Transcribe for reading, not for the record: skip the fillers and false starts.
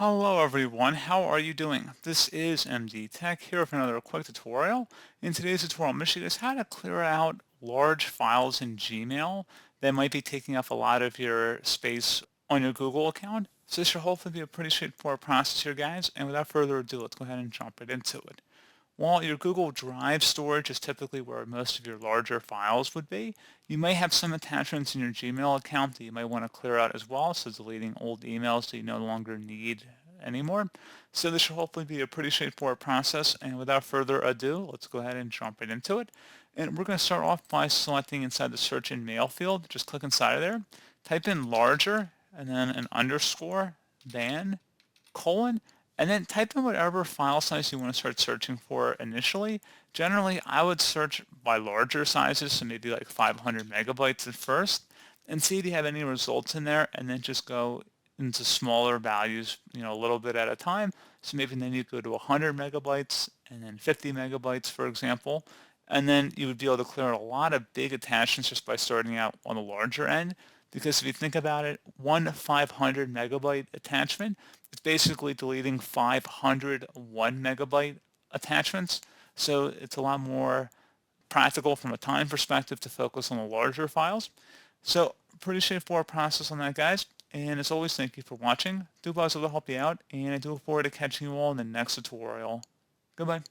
Hello everyone, how are you doing? This is MD Tech here with another quick tutorial. In today's tutorial, I'm going to show you guys how to clear out large files in Gmail that might be taking up a lot of your space on your Google account. So this should hopefully be a pretty straightforward process here, guys. And without further ado, let's go ahead and jump right into it. While your Google Drive storage is typically where most of your larger files would be, you may have some attachments in your Gmail account that you might want to clear out as well, so deleting old emails that you no longer need anymore. So this should hopefully be a pretty straightforward process, and without further ado, let's go ahead and jump right into it. And we're going to start off by selecting inside the search in mail field. Just click inside of there, type in larger, and then an underscore, then, colon, and then type in whatever file size you want to start searching for initially. Generally, I would search by larger sizes, so maybe like 500 megabytes at first, and see if you have any results in there, and then just go into smaller values, a little bit at a time. So maybe then you go to 100 megabytes and then 50 megabytes, for example, and then you would be able to clear out a lot of big attachments just by starting out on the larger end. Because if you think about it, one 500 megabyte attachment is basically deleting 500 1 megabyte attachments. So it's a lot more practical from a time perspective to focus on the larger files. So pretty straightforward process on that, guys. And as always, thank you for watching. Do hope I was able to help you out, and I do look forward to catching you all in the next tutorial. Goodbye.